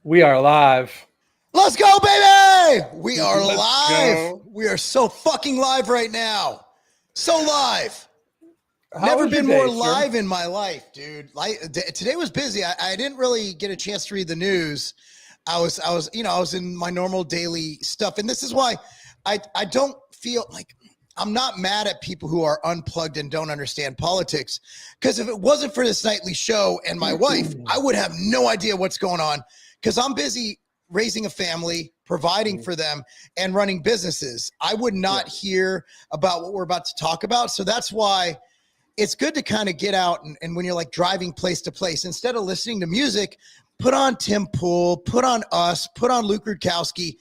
We are live. Let's go, baby! We are Let's live. go. We are so fucking live right now. So live. How Never was your been more day, sir? live in my life, dude. Today was busy. I didn't really get a chance to read the news. I was in my normal daily stuff, and this is why I don't feel like I'm not mad at people who are unplugged and don't understand politics. Because if it wasn't for this nightly show and my wife, I would have no idea what's going on. Because I'm busy raising a family, providing for them, and running businesses. I would not hear about what we're about to talk about. So that's why it's good to kind of get out and when you're like driving place to place, instead of listening to music, put on Tim Pool, put on us, put on Luke Rudkowski,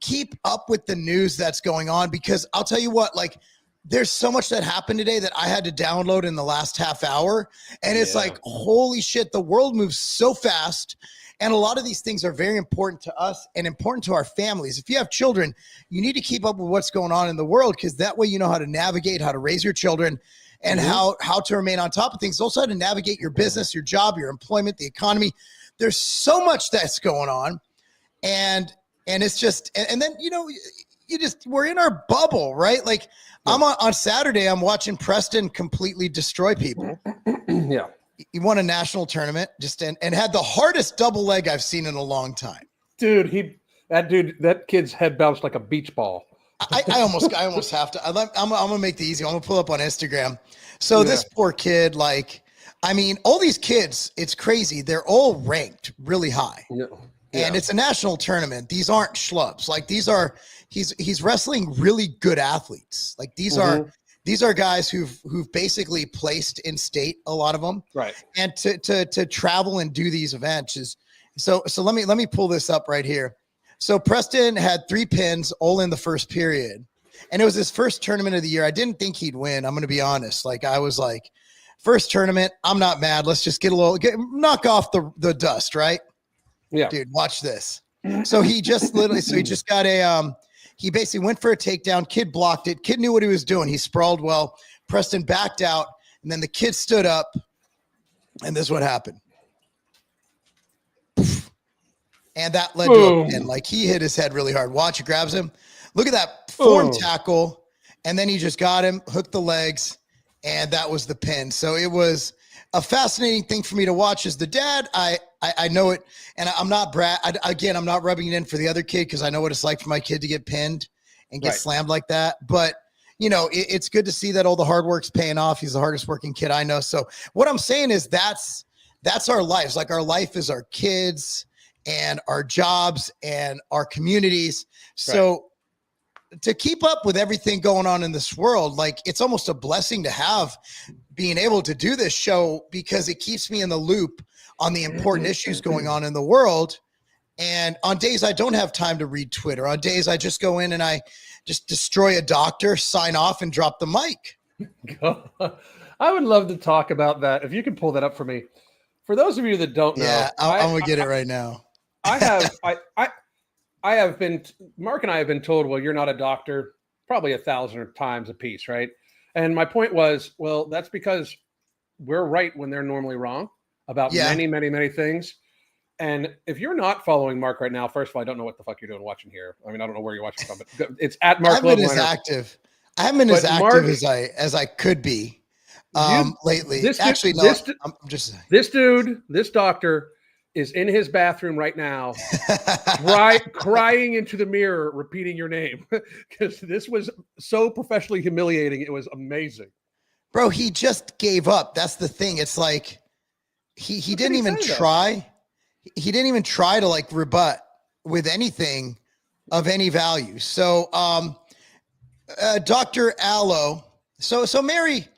keep up with the news that's going on. Because I'll tell you what, like, there's so much that happened today that I had to download in the last half hour. And it's like, holy shit, the world moves so fast. And a lot of these things are very important to us and important to our families. If you have children, you need to keep up with what's going on in the world, because that way you know how to navigate, how to raise your children, and how to remain on top of things. Also how to navigate your business, your job, your employment, the economy. There's so much that's going on. And it's just, and then, you know, we're in our bubble, right? Like I'm on Saturday, I'm watching Preston completely destroy people. Yeah. He won a national tournament and had the hardest double leg I've seen in a long time. Dude, that kid's head bounced like a beach ball. I almost have to. I'm gonna make the easy. I'm gonna pull up on Instagram. So this poor kid, like, I mean, all these kids, it's crazy. They're all ranked really high, and it's a national tournament. These aren't schlubs. Like he's wrestling really good athletes. Like these are guys who've basically placed in state, a lot of them, right? And to travel and do these events is so. Let me pull this up right here. So Preston had 3 pins all in the first period, and it was his first tournament of the year. I didn't think he'd win. I'm going to be honest. Like I was like, first tournament, I'm not mad. Let's just knock off the dust, right? Yeah, dude, watch this. So he just got he basically went for a takedown. Kid blocked it. Kid knew what he was doing. He sprawled well. Preston backed out, and then the kid stood up, and this is what happened. And that led to a pin. Like he hit his head really hard. Watch, it grabs him. Look at that form tackle. And then he just got him, hooked the legs, and that was the pin. So it was a fascinating thing for me to watch. As the dad, I know it, and I'm not I'm not rubbing it in for the other kid, because I know what it's like for my kid to get pinned and get slammed like that. But you know, it's good to see that all the hard work's paying off. He's the hardest working kid I know. So what I'm saying is that's our lives. Like our life is our kids and our jobs and our communities. So to keep up with everything going on in this world, like it's almost a blessing to have being able to do this show, because it keeps me in the loop on the important issues going on in the world. And on days I don't have time to read Twitter, on days I just go in and I just destroy a doctor, sign off, and drop the mic. I would love to talk about that. If you can pull that up for me. For those of you that don't know, I'm gonna get it right now. I have been, Mark and I have been told, well, you're not a doctor, probably 1,000 times a piece, right? And my point was, well, that's because we're right when they're normally wrong about many, many, many things. And if you're not following Mark right now, first of all, I don't know what the fuck you're doing watching here. I mean, I don't know where you're watching from, but it's at Mark. I haven't been as active. I haven't been as active as I could be lately. This doctor is in his bathroom right now, crying into the mirror, repeating your name, because this was so professionally humiliating. It was amazing. Bro, he just gave up. That's the thing. It's like he didn't even try. He didn't even try to like rebut with anything of any value. So Dr. Allo, so Mary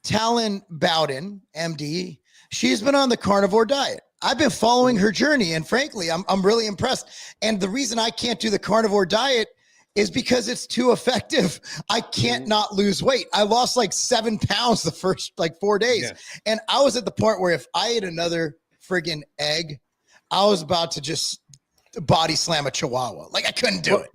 Talon Bowden, MD, she's been on the carnivore diet. I've been following her journey, and frankly, I'm really impressed. And the reason I can't do the carnivore diet is because it's too effective. I can't not lose weight. I lost like 7 pounds the first like 4 days. And I was at the point where if I ate another friggin' egg, I was about to just body slam a chihuahua. Like I couldn't do it.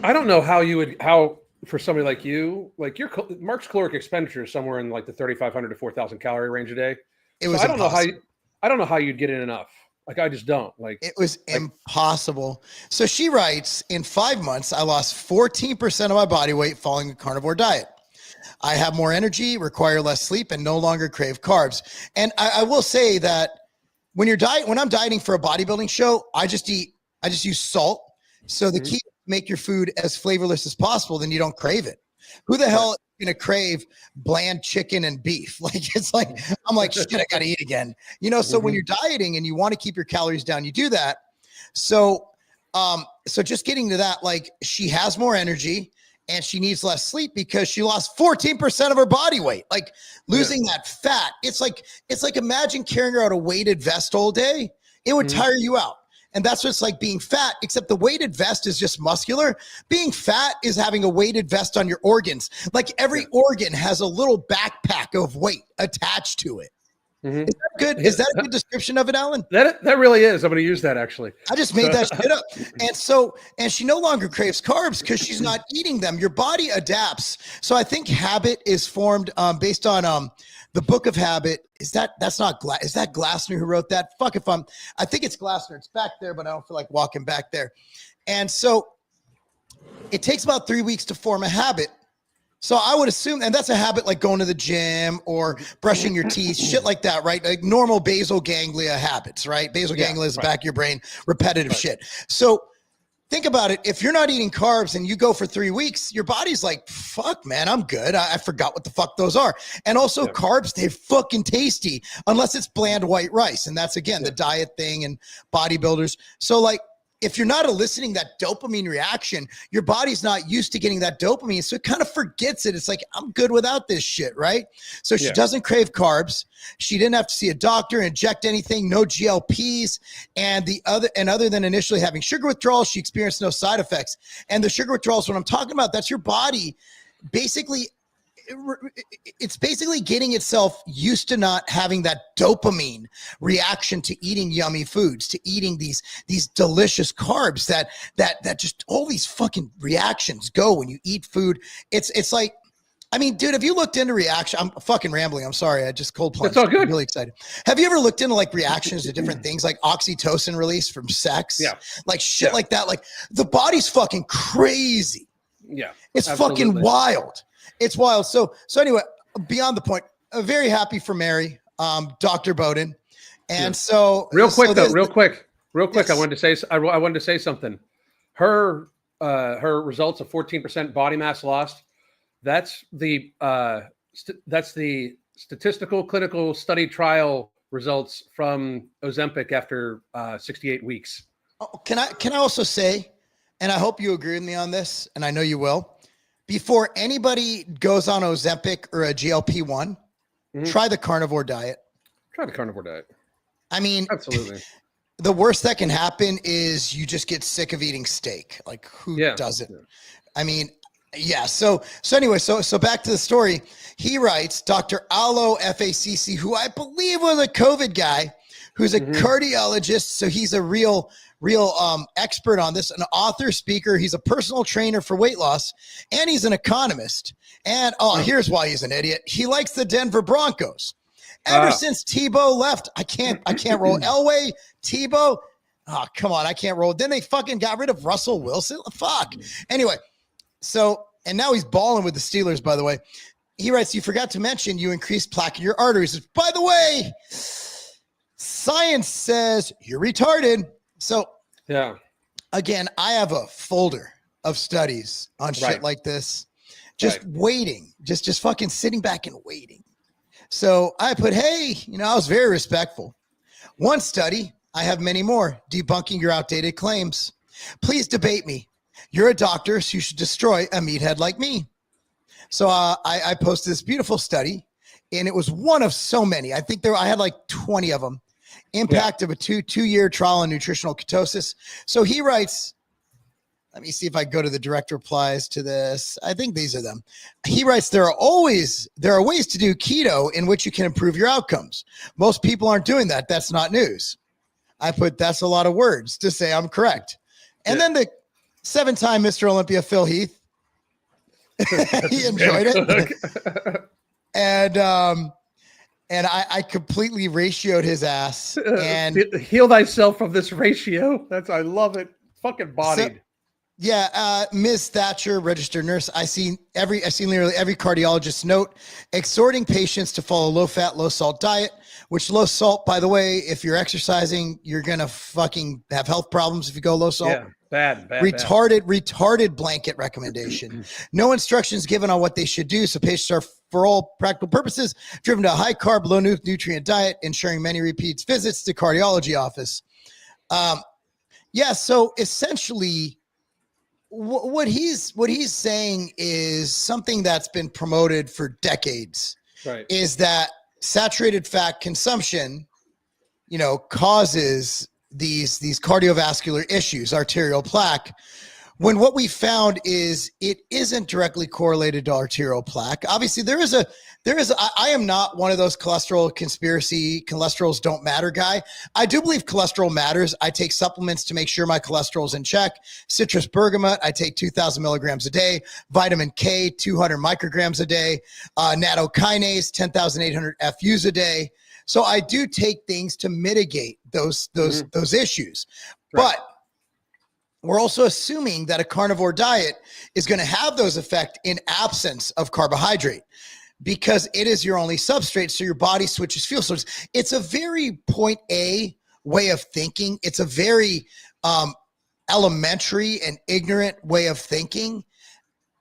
I don't know how for somebody like you, like Mark's caloric expenditure is somewhere in like the 3,500 to 4,000 calorie range a day. I don't know how you'd get in enough. Like I just don't like. It was impossible. So she writes, in 5 months, I lost 14% of my body weight following a carnivore diet. I have more energy, require less sleep, and no longer crave carbs. And I will say that when I'm dieting for a bodybuilding show, I just use salt. So the key is to make your food as flavorless as possible, then you don't crave it. Who the hell is going to crave bland chicken and beef? Like, it's like, I'm like, shit, I got to eat again. You know, so when you're dieting and you want to keep your calories down, you do that. So, so just getting to that, like, she has more energy and she needs less sleep because she lost 14% of her body weight. Like losing that fat. It's like imagine carrying around a weighted vest all day. It would tire you out. And that's what it's like being fat, except the weighted vest is just muscular. Being fat is having a weighted vest on your organs. Like every organ has a little backpack of weight attached to it. Is that good? Is that a good description of it, Alan? That really is. I'm going to use that actually. I just made that shit up. And she no longer craves carbs because she's not eating them. Your body adapts. So I think habit is formed based on the Book of Habit. Is that Glassner who wrote that? I think it's Glassner. It's back there, but I don't feel like walking back there. And so it takes about 3 weeks to form a habit. So I would assume, and that's a habit like going to the gym or brushing your teeth, shit like that, right? Like normal basal ganglia habits, right? Basal ganglia is the back of your brain, repetitive shit. So think about it. If you're not eating carbs and you go for 3 weeks, your body's like, fuck, man, I'm good. I forgot what the fuck those are. And also carbs, they're fucking tasty unless it's bland white rice. And that's, again, the diet thing and bodybuilders. So like, if you're not eliciting that dopamine reaction, your body's not used to getting that dopamine. So it kind of forgets it. It's like, I'm good without this shit, right? So she doesn't crave carbs. She didn't have to see a doctor, inject anything, no GLPs. And other than initially having sugar withdrawals, she experienced no side effects. And the sugar withdrawals, what I'm talking about, that's your body basically, it's basically getting itself used to not having that dopamine reaction to eating yummy foods, to eating these delicious carbs that just all these fucking reactions go when you eat food. It's like, I mean, dude, have you looked into reaction? I'm fucking rambling. I'm sorry. I just cold plunged. It's all good. I'm really excited. Have you ever looked into like reactions to different things like oxytocin release from sex? Yeah. Like shit like that. Like the body's fucking crazy. Yeah. It's fucking wild. It's wild. So anyway, beyond the point, very happy for Mary, Dr. Bowden. And so real quick, yes. I wanted to say something. Her results of 14% body mass lost. That's the statistical clinical study trial results from Ozempic after 68 weeks. Oh, can I also say, and I hope you agree with me on this, and I know you will, before anybody goes on Ozempic or a GLP-1, try the carnivore diet. Try the carnivore diet. I mean, absolutely. The worst that can happen is you just get sick of eating steak. Like who doesn't? Yeah. I mean, yeah. So anyway, so back to the story. He writes, Dr. Alo FACC, who I believe was a COVID guy, who's a cardiologist. So he's a real expert on this, an author, speaker. He's a personal trainer for weight loss, and he's an economist. And here's why he's an idiot. He likes the Denver Broncos. Ever since Tebow left, I can't roll. Elway, Tebow. Oh, come on, I can't roll. Then they fucking got rid of Russell Wilson. Fuck. Anyway, and now he's balling with the Steelers, by the way. He writes, you forgot to mention you increased plaque in your arteries. By the way, science says you're retarded. So, again, I have a folder of studies on shit like this, just waiting, just fucking sitting back and waiting. So I put, hey, I was very respectful. One study, I have many more, debunking your outdated claims. Please debate me. You're a doctor, so you should destroy a meathead like me. So I posted this beautiful study, and it was one of so many. I think I had like 20 of them. Impact of a two-year trial on nutritional ketosis. So he writes, let me see if I go to the direct replies to this. I think these are them. He writes, there are ways to do keto in which you can improve your outcomes. Most people aren't doing that. That's not news. I put, that's a lot of words to say I'm correct. And then the 7-time Mr. Olympia, Phil Heath, he enjoyed it. and I completely ratioed his ass. And Heal thyself from this ratio. I love it. Fucking bodied. Yeah, Ms. Thatcher, registered nurse. I see nearly every cardiologist note exhorting patients to follow low-fat, low-salt diet. Which low salt, by the way, if you're exercising, you're gonna fucking have health problems if you go low salt. Yeah, bad. Retarded blanket recommendation. No instructions given on what they should do. So patients are, for all practical purposes, driven to a high carb, low nutrient diet, ensuring many repeats visits to cardiology office. So essentially, what he's saying is something that's been promoted for decades. Right. Is that saturated fat consumption, causes these cardiovascular issues, arterial plaque, when what we found is it isn't directly correlated to arterial plaque. Obviously, I am not one of those cholesterols don't matter guy. I do believe cholesterol matters. I take supplements to make sure my cholesterol is in check. Citrus bergamot, I take 2,000 milligrams a day. Vitamin K, 200 micrograms a day. Nattokinase, 10,800 FUs a day. So I do take things to mitigate those issues. Right. But we're also assuming that a carnivore diet is going to have those effects in absence of carbohydrate because it is your only substrate. So your body switches fuel sources. It's a very point A way of thinking. It's a very elementary and ignorant way of thinking,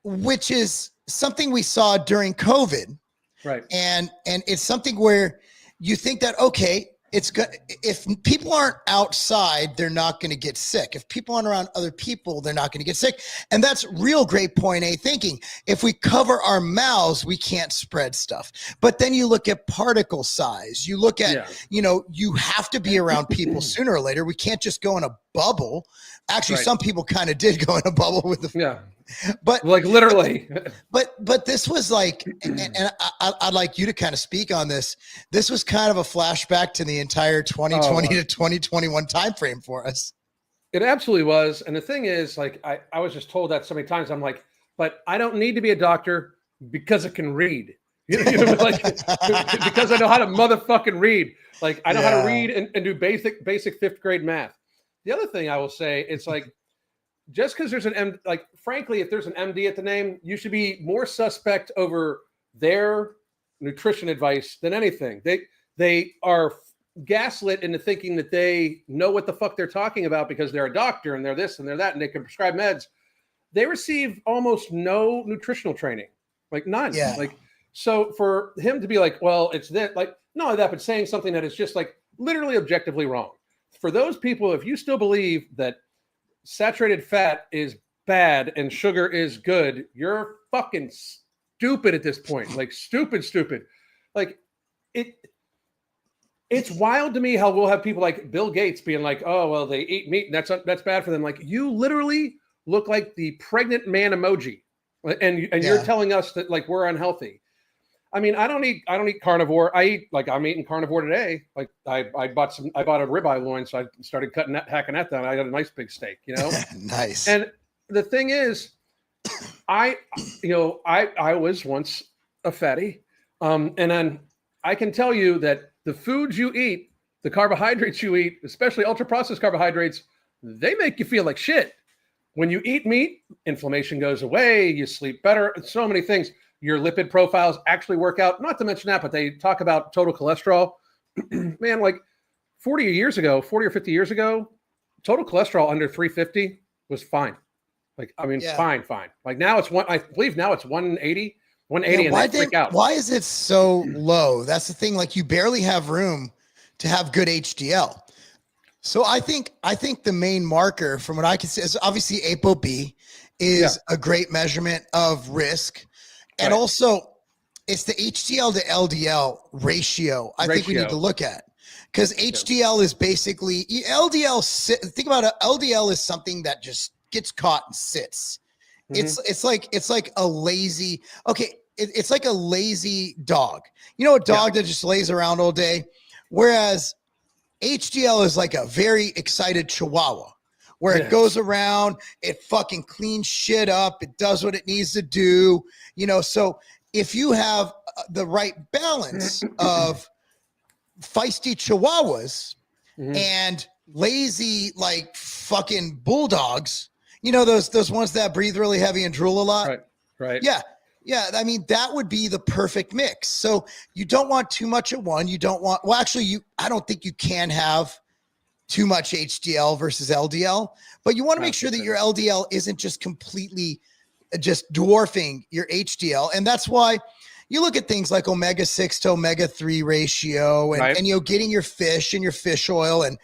which is something we saw during COVID. Right. And it's something where you think that, okay, it's good. If people aren't outside, they're not going to get sick. If people aren't around other people, they're not going to get sick. And that's real great point A thinking. If we cover our mouths, we can't spread stuff. But then you look at particle size. You look at, you have to be around people sooner or later. We can't just go in a bubble. Actually, some people kind of did go in a bubble with the but like literally. But this was like, and I'd like you to kind of speak on this. This was kind of a flashback to the entire 2020 to 2021 timeframe for us. It absolutely was. And the thing is, like, I was just told that so many times. I'm like, but I don't need to be a doctor because I can read. Like, because I know how to motherfucking read. Like, I know how to read and do basic 5th grade math. The other thing I will say, it's like, just because there's frankly, if there's an MD at the name, you should be more suspect over their nutrition advice than anything. They are gaslit into thinking that they know what the fuck they're talking about because they're a doctor and they're this and they're that and they can prescribe meds. They receive almost no nutritional training, like none. Yeah. Like, so for him to be like, well, it's that, like, not only that, but saying something that is just like literally objectively wrong. For those people, if you still believe that saturated fat is bad and sugar is good, you're fucking stupid at this point. Like stupid. Like it's wild to me how we'll have people like Bill Gates being like, oh, well, they eat meat and that's bad for them. Like, you literally look like the pregnant man emoji. And you're telling us that like we're unhealthy. I mean, I don't eat carnivore. I'm eating carnivore today. Like I bought a ribeye loin, so I started hacking that down. I got a nice big steak, Nice. And the thing is, I was once a fatty. And then I can tell you that the foods you eat, the carbohydrates you eat, especially ultra processed carbohydrates, they make you feel like shit. When you eat meat, inflammation goes away, you sleep better, so many things. Your lipid profiles actually work out. Not to mention that, but they talk about total cholesterol. Man, like 40 or 50 years ago, total cholesterol under 350 was fine. Like, I mean, fine. Like now I believe now it's 180, and they freak out. Why is it so low? That's the thing. Like, you barely have room to have good HDL. So I think the main marker from what I can see is obviously ApoB is a great measurement of risk. And also, it's the HDL to LDL ratio I think we need to look at. Because HDL is basically LDL. Think about it. LDL is something that just gets caught and sits. Mm-hmm. It's like a lazy. Okay, it's like a lazy dog. You know, a dog that just lays around all day. Whereas HDL is like a very excited Chihuahua, where it goes around, it fucking cleans shit up, it does what it needs to do. So if you have the right balance of feisty chihuahuas Mhm. and lazy like fucking bulldogs, those ones that breathe really heavy and drool a lot. Right. Right. Yeah, I mean, that would be the perfect mix. So you don't want too much at one. You don't want, well, actually, I don't think you can have too much HDL versus LDL, but you want to make sure that your LDL isn't just completely just dwarfing your HDL. And that's why you look at things like omega-6 to omega-3 ratio and, Right. and getting your fish and your fish oil. And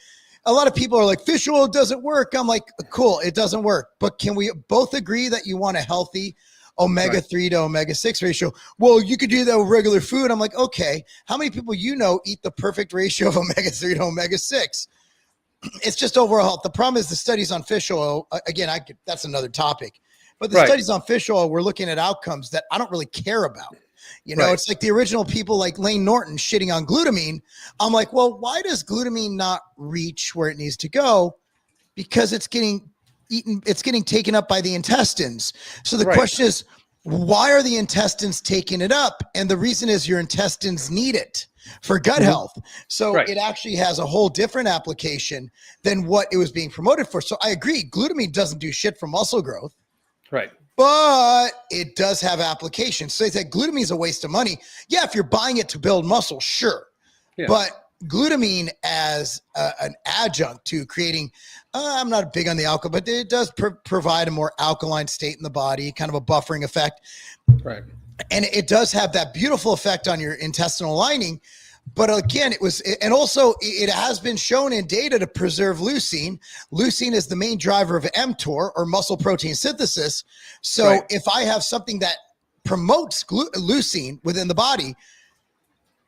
a lot of people are like, fish oil doesn't work. I'm like, cool, it doesn't work. But can we both agree that you want a healthy omega-3 to omega-6 ratio? Well, you could do that with regular food. I'm like, okay, how many people eat the perfect ratio of omega-3 to omega-6? It's just overall health. The problem is the studies on fish oil, again, that's another topic. But the studies on fish oil, we're looking at outcomes that I don't really care about. It's like the original people like Lane Norton shitting on glutamine. I'm like, well, why does glutamine not reach where it needs to go? Because it's getting eaten, it's getting taken up by the intestines. So the question is, why are the intestines taking it up? And the reason is your intestines need it for gut health. So it actually has a whole different application than what it was being promoted for. So I agree, glutamine doesn't do shit for muscle growth. Right. But it does have applications. So they say glutamine is a waste of money. Yeah, if you're buying it to build muscle, sure. Yeah. But glutamine as an adjunct to creating, I'm not big on the alcohol, but it does provide a more alkaline state in the body, kind of a buffering effect. Right. And it does have that beautiful effect on your intestinal lining. But again, it has been shown in data to preserve leucine. Leucine is the main driver of mTOR, or muscle protein synthesis. So if I have something that promotes leucine within the body,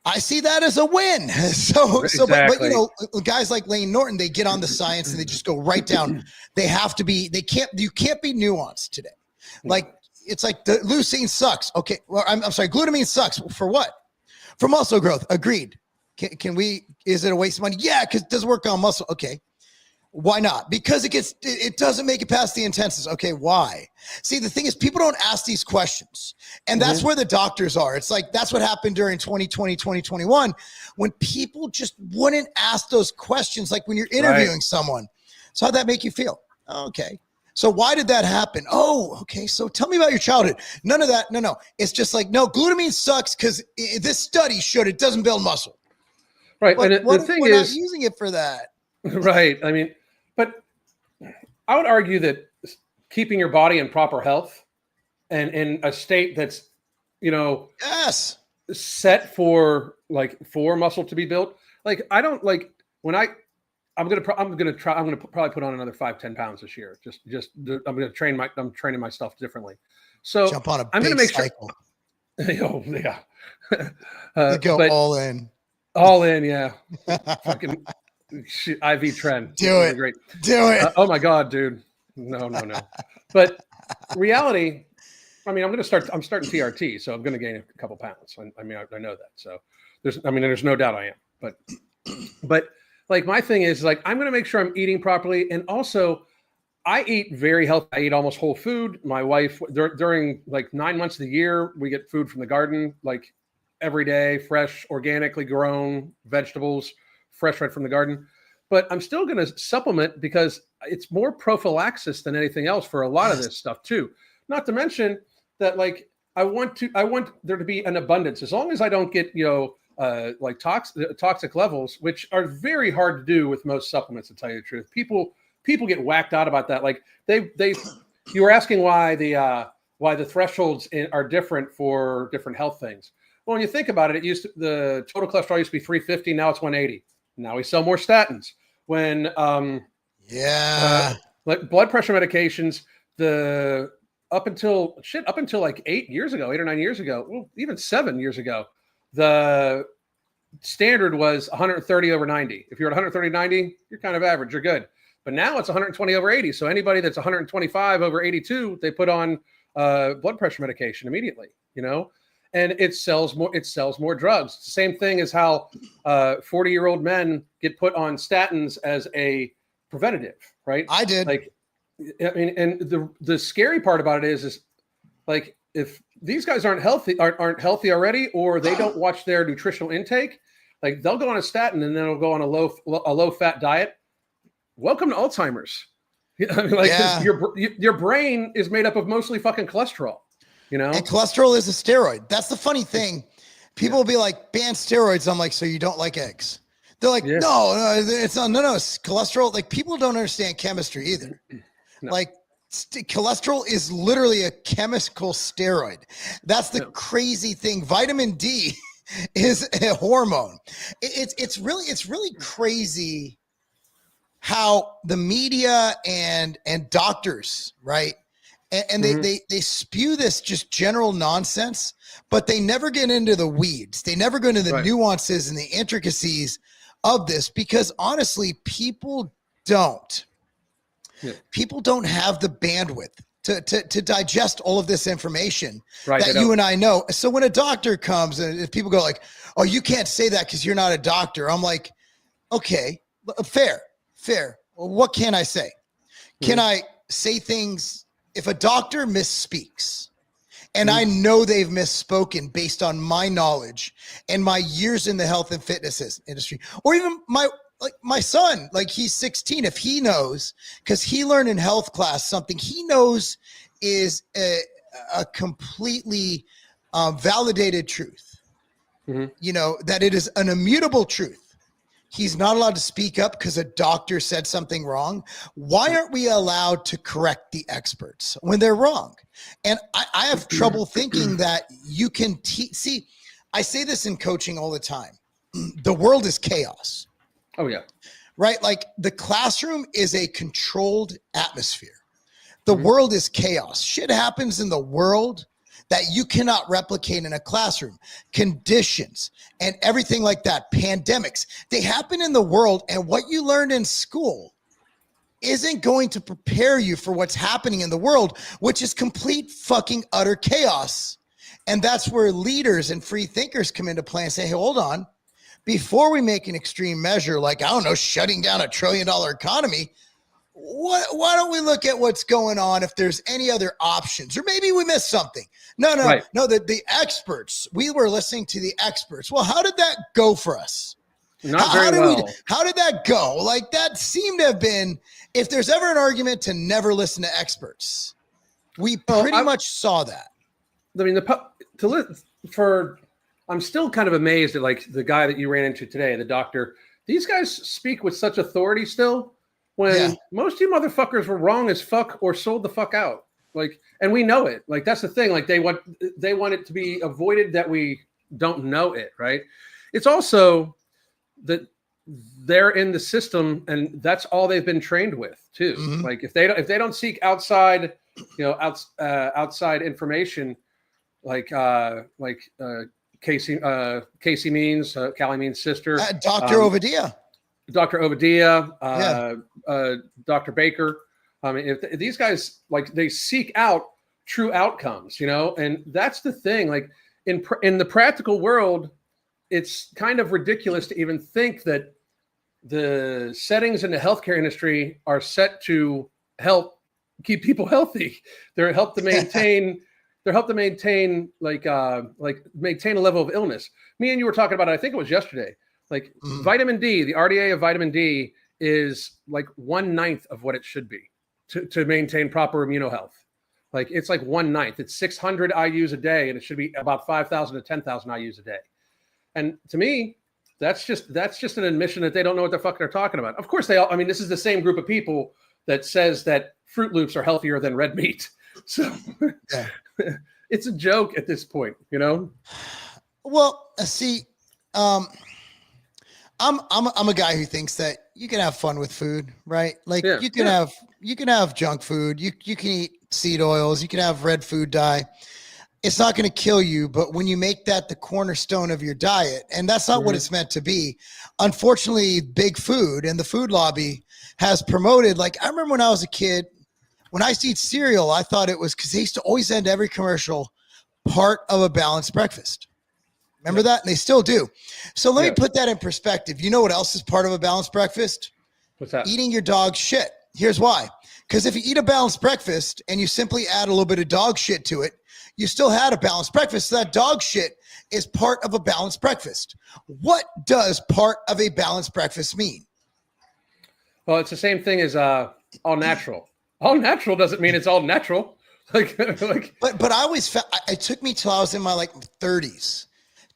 I see that as a win. But guys like Lane Norton, they get on the science and they just go right down. You can't be nuanced today. Like, it's like the leucine sucks. Okay. Well, I'm sorry. Glutamine sucks. For what? For muscle growth. Agreed. Is it a waste of money? Yeah, because it doesn't work on muscle. Okay. Why not? Because it doesn't make it past the intestines. Okay. Why? See, the thing is, people don't ask these questions. And that's where the doctors are. It's like, that's what happened during 2020, 2021, when people just wouldn't ask those questions. Like when you're interviewing someone. So how'd that make you feel? Okay. So why did that happen? Oh, okay. So tell me about your childhood. None of that. No. It's just like, no, glutamine sucks because this study showed it doesn't build muscle. Right. But and the thing is, not using it for that. Right. I mean, but I would argue that keeping your body in proper health and in a state that's, set for muscle to be built. Like, I don't like when I'm gonna probably put on another 5-10 pounds this year. I'm training myself differently. So jump on I'm gonna make cycle. Oh yeah. Go all in. All in, yeah. Fucking IV trend. Do it. Great. Do it. Oh my God, dude. No. But reality, I mean, I'm starting TRT, so I'm going to gain a couple pounds. I know that. So there's no doubt I am. But like, my thing is like, I'm going to make sure I'm eating properly. And also I eat very healthy. I eat almost whole food. My wife, during like 9 months of the year, we get food from the garden, like every day, fresh, organically grown vegetables, fresh right from the garden. But I'm still going to supplement because it's more prophylaxis than anything else for a lot of this stuff too. Not to mention that, like, I want there to be an abundance, as long as I don't get, like toxic levels, which are very hard to do with most supplements, to tell you the truth. People get whacked out about that. Like you were asking why the thresholds are different for different health things. Well, when you think about it, the total cholesterol used to be 350. Now it's 180. Now we sell more statins. When like blood pressure medications, up until like 8 or 9 years ago, well, even 7 years ago, the standard was 130/90. If you're at 130/90, you're kind of average, you're good. But now it's 120/80. So anybody that's 125/82, they put on blood pressure medication immediately, and it sells more drugs. It's the same thing as how 40-year-old men get put on statins as a preventative, right? I did. Like, I mean, and the scary part about it is like, if these guys aren't healthy already, or they don't watch their nutritional intake, Like they'll go on a statin and then they'll go on a low fat diet. Welcome to Alzheimer's. I mean, like your brain is made up of mostly fucking cholesterol, you know? And cholesterol is a steroid. That's the funny thing. People will be like, ban steroids. I'm like, so you don't like eggs? They're like, no, it's not. No, it's cholesterol. Like people don't understand chemistry either. No. Like cholesterol is literally a chemical steroid. That's the crazy thing. Vitamin D is a hormone. It's really crazy how the media and doctors, right? And they spew this just general nonsense, but they never get into the weeds. They never go into the nuances and the intricacies of this, because honestly, people don't have the bandwidth to digest all of this information that you and I know. So when a doctor comes and people go like, oh, you can't say that because you're not a doctor. I'm like, okay, fair. Well, what can I say? Can I say things? If a doctor misspeaks and I know they've misspoken based on my knowledge and my years in the health and fitness industry, or even my son, like he's 16, if he knows, because he learned in health class something he knows is a completely validated truth, you know, that it is an immutable truth. He's not allowed to speak up because a doctor said something wrong. Why aren't we allowed to correct the experts when they're wrong? And I have trouble thinking that you can see, I say this in coaching all the time. The world is chaos. Oh, yeah. Right? Like the classroom is a controlled atmosphere. The world is chaos. Shit happens in the world that you cannot replicate in a classroom. Conditions and everything like that, pandemics, they happen in the world, and what you learned in school isn't going to prepare you for what's happening in the world, which is complete fucking utter chaos. And that's where leaders and free thinkers come into play and say, hey, hold on. Before we make an extreme measure, like, I don't know, shutting down $1 trillion economy, why don't we look at what's going on if there's any other options? Or maybe we missed something. No, the experts, we were listening to the experts. Well, how did that go for us? How did that go? Like that seemed to have been, if there's ever an argument to never listen to experts, we pretty much saw that. I mean, I'm still kind of amazed at like the guy that you ran into today, the doctor. These guys speak with such authority still. When most of you motherfuckers were wrong as fuck or sold the fuck out. Like, and we know it. Like, that's the thing. Like, they want it to be avoided that we don't know it, right? It's also that they're in the system and that's all they've been trained with too. Like, if they don't seek outside, you know, outside information, like Casey Means, Callie Means' sister. Dr. Ovadia. Dr. Ovadia, Dr. Baker. I mean, if these guys, like, they seek out true outcomes, you know, and that's the thing. Like in the practical world, it's kind of ridiculous to even think that the settings in the healthcare industry are set to help keep people healthy. They're help to maintain. Maintain a level of illness. Me and you were talking about it. I think it was yesterday. Like vitamin D, the RDA of vitamin D is like 1/9 of what it should be to maintain proper immunohealth. Like it's like 1/9. It's 600 IUs a day, and it should be about 5,000 to 10,000 IUs a day. And to me, that's just an admission that they don't know what the fuck they're talking about. Of course, I mean, this is the same group of people that says that Fruit Loops are healthier than red meat. So it's a joke at this point, you know? Well, see, I'm a guy who thinks that you can have fun with food, right? Like you can have junk food. You can eat seed oils. You can have red food dye. It's not going to kill you, but when you make that the cornerstone of your diet, and that's not what it's meant to be. Unfortunately, big food and the food lobby has promoted, like I remember when I was a kid, when I used to eat cereal, I thought it was because they used to always end every commercial part of a balanced breakfast. Remember that? And they still do. So let me put that in perspective. You know what else is part of a balanced breakfast? What's that? Eating your dog shit. Here's why. Because if you eat a balanced breakfast and you simply add a little bit of dog shit to it, you still had a balanced breakfast. So that dog shit is part of a balanced breakfast. What does part of a balanced breakfast mean? Well, it's the same thing as all natural. All natural doesn't mean it's all natural. But I always felt it took me till I was in my like 30s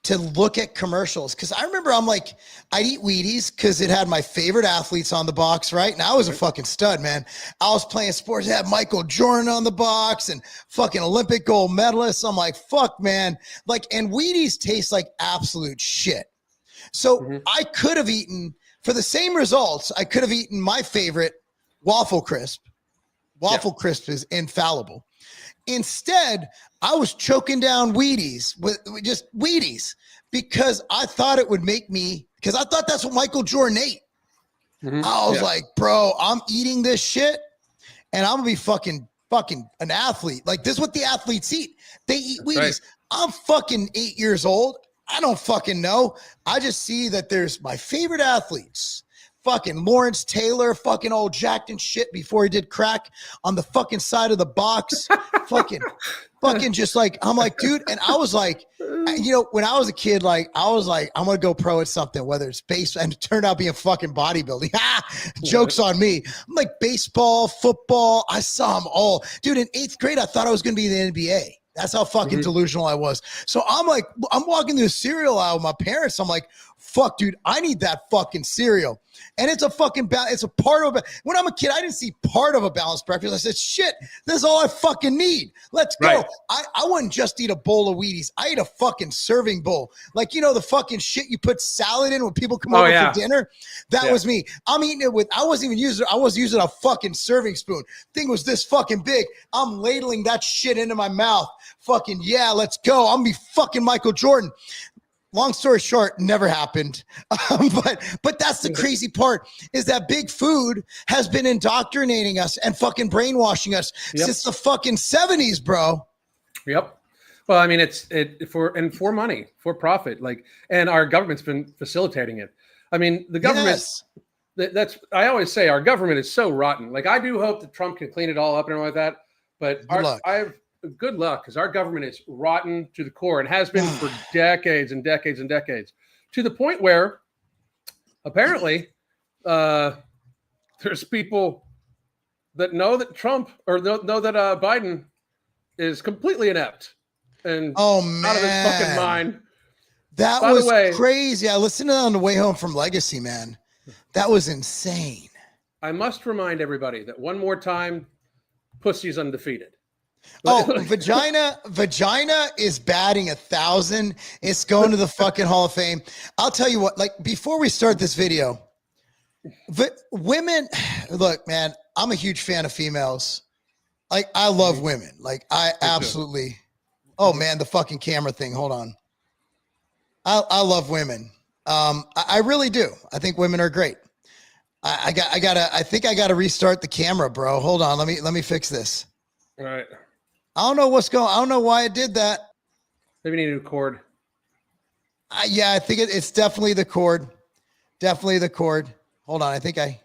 to look at commercials, because I remember I'd eat Wheaties because it had my favorite athletes on the box, right? And I was a fucking stud, man. I was playing sports, it had Michael Jordan on the box and fucking Olympic gold medalists. I'm like, fuck, man. And Wheaties taste like absolute shit. So I could have eaten, for the same results, I could have eaten my favorite Waffle Crisp. Waffle Crisp is infallible. Instead, I was choking down Wheaties with just Wheaties because I thought it would make me, because I thought that's what Michael Jordan ate. I was like, bro, I'm eating this shit and I'm gonna be fucking an athlete. Like, this is what the athletes eat. They eat Wheaties. Right. I'm fucking 8 years old. I don't fucking know. I just see that there's my favorite athletes. Fucking Lawrence Taylor, fucking old jacked and shit before he did crack on the fucking side of the box. fucking just like, I'm like, dude. And I was like, when I was a kid, I was like, I'm going to go pro at something, whether it's baseball, and it turned out being fucking bodybuilding. Joke's on me. I'm like baseball, football. I saw them all. Dude, in 8th grade, I thought I was going to be in the NBA. That's how fucking delusional I was. So I'm like, I'm walking through the cereal aisle with my parents. I'm like, fuck, dude, I need that fucking cereal. And it's a fucking, it's a part of it. When I'm a kid, I didn't see part of a balanced breakfast. I said, shit, this is all I fucking need. Let's go. Right. I wouldn't just eat a bowl of Wheaties. I ate a fucking serving bowl. The fucking shit you put salad in when people come over for dinner. That was me. I'm eating it with, I wasn't even using, I was using a fucking serving spoon. Thing was this fucking big. I'm ladling that shit into my mouth. Fucking let's go. I'm gonna be fucking Michael Jordan. Long story short, never happened. But that's the crazy part, is that big food has been indoctrinating us and fucking brainwashing us since the fucking 70s, bro. Yep. Well, I mean, it's for money, for profit, and our government's been facilitating it. I mean, the government. Yes. I always say our government is so rotten. I do hope that Trump can clean it all up and everything like that. But good luck, because our government is rotten to the core and has been for decades and decades and decades, to the point where apparently there's people that know that Trump or know that Biden is completely inept and out of his fucking mind. That was crazy. I listened to that on the way home from Legacy, man. That was insane. I must remind everybody that one more time, pussy's undefeated. Vagina is batting 1,000. It's going to the fucking Hall of Fame. I'll tell you what, before we start this video, women, look, man, I'm a huge fan of females. I love women. I absolutely, man, the fucking camera thing. Hold on. I love women. I really do. I think women are great. I think I gotta restart the camera, bro. Hold on. Let me fix this. All right. I don't know I don't know why it did that. Maybe need a new cord. I think it's definitely the cord. Definitely the cord. Hold on. I think there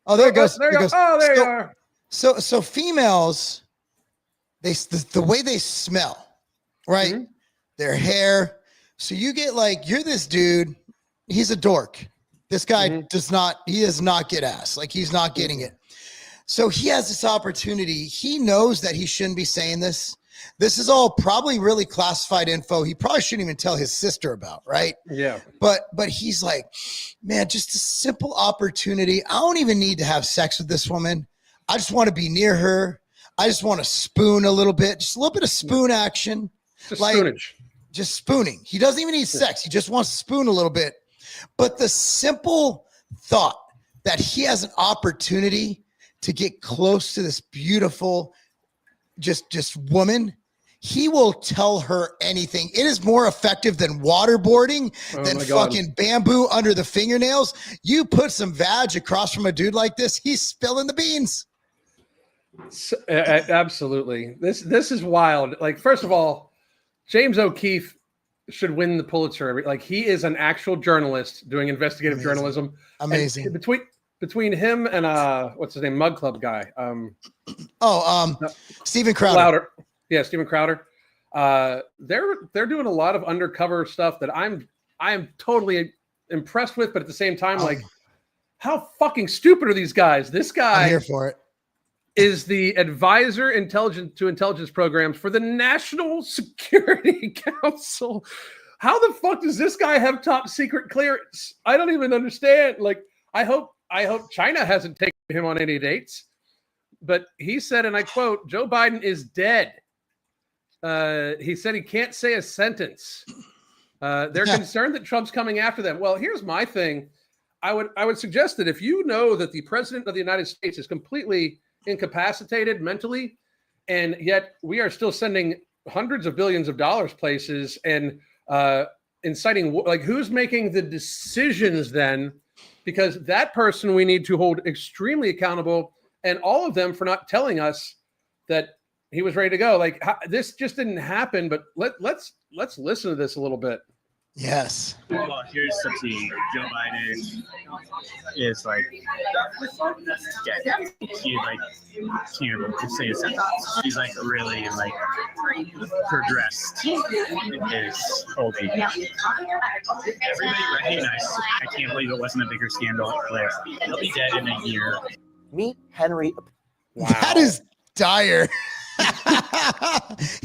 it goes. There you go. Oh, there you are. So females, the way they smell, right? Mm-hmm. Their hair. So you get you're this dude. He's a dork. This guy does not get ass. He's not getting it. So he has this opportunity. He knows that he shouldn't be saying this. This is all probably really classified info. He probably shouldn't even tell his sister about, right? Yeah. But he's like, man, just a simple opportunity. I don't even need to have sex with this woman. I just want to be near her. I just want to spoon a little bit, just a little bit of spoon action. Just spoonage. Just spooning. He doesn't even need sex. He just wants to spoon a little bit. But the simple thought that he has an opportunity to get close to this beautiful, just woman, he will tell her anything. It is more effective than waterboarding, than fucking bamboo under the fingernails. You put some vag across from a dude like this, he's spilling the beans. Absolutely. This is wild. First of all, James O'Keefe should win the Pulitzer. He is an actual journalist doing investigative journalism. Amazing. And between him and what's his name, Mug Club guy. Steven Crowder. Yeah, Steven Crowder. They're doing a lot of undercover stuff that I am totally impressed with, but at the same time, like, how fucking stupid are these guys? This guy I'm here for it. Is the advisor intelligence programs for the National Security Council. How the fuck does this guy have top secret clearance? I don't even understand. Like, I hope China hasn't taken him on any dates. But he said, and I quote, Joe Biden is dead. He said he can't say a sentence. They're concerned that Trump's coming after them. Well, here's my thing. I would suggest that if you know that the president of the United States is completely incapacitated mentally, and yet we are still sending hundreds of billions of dollars places and inciting, like, who's making the decisions then? Because that person we need to hold extremely accountable, and all of them for not telling us that he was ready to go. Like, this just didn't happen. But let's listen to this a little bit. Yes. Well, here's something. Joe Biden is like, yeah, he like can't say a sentence. He's like really like progressed in his holding. Everybody recognized. I can't believe it wasn't a bigger scandal. He'll be dead in a year. Meet Henry. Wow. That is dire.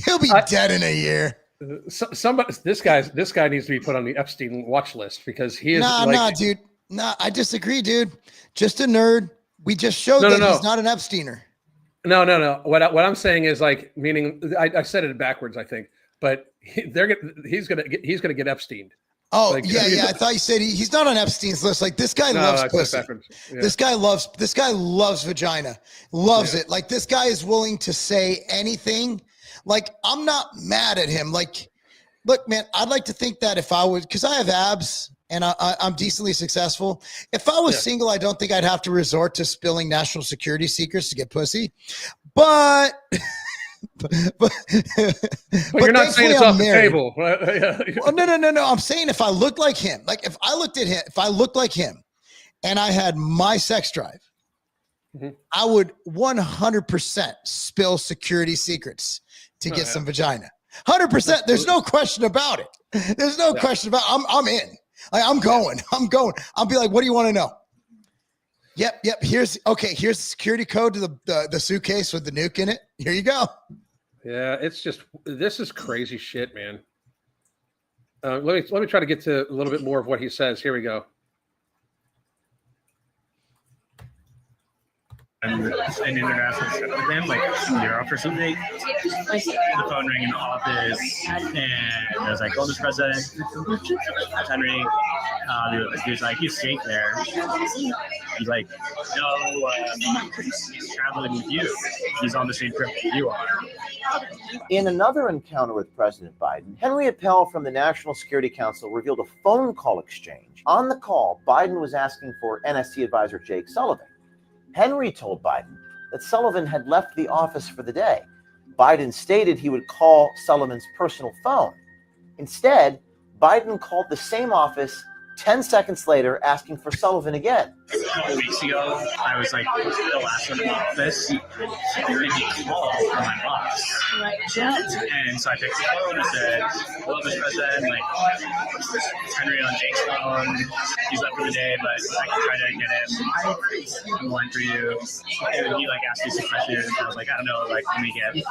He'll be dead in a year. Somebody, this guy needs to be put on the Epstein watch list because he is. Nah, dude. Nah, I disagree, dude. Just a nerd. We just showed that he's not an Epsteiner. No. What I'm saying is, like, meaning I said it backwards, I think, but he's gonna get Epsteined. Oh, like, yeah. I thought you said he's not on Epstein's list. Like, this guy loves pussy. Yeah. This guy loves vagina. Loves it. Like, this guy is willing to say anything. Like, I'm not mad at him. Like, look, man, I'd like to think that if I was, because I have abs and I'm decently successful. If I was single, I don't think I'd have to resort to spilling national security secrets to get pussy. But you're not saying it's off the table. Well, no. I'm saying if I looked like him, like if I looked like him and I had my sex drive, I would 100% spill security secrets to get some vagina. 100%. There's no question about it. There's no question about it. I'm in. Like, I'm going. I'll be like, what do you want to know? Yep. Here's the security code to the suitcase with the nuke in it. Here you go. Yeah, this is crazy shit, man. Let me try to get to a little bit more of what he says. Here we go. An international trip with him, like Europe or something. The phone rang in the office, and I was like, "Oh, Mr. President, Henry." He was like, "He's safe there." He's like, "No, he's traveling with you. He's on the same trip that you are." In another encounter with President Biden, Henry Appel from the National Security Council revealed a phone call exchange. On the call, Biden was asking for NSC advisor Jake Sullivan. Henry told Biden that Sullivan had left the office for the day. Biden stated he would call Sullivan's personal phone. Instead, Biden called the same office 10 seconds later, asking for Sullivan again. A couple weeks ago, I was like the last one in the office, and he called from my boss. And so I picked the phone and said, "Hello, Mr. President, like, it's Henry on Jake's phone. He's left for the day, but I can try to get him. I'm going for you." And he like asked me some questions. I was like, "I don't know, like, let me get the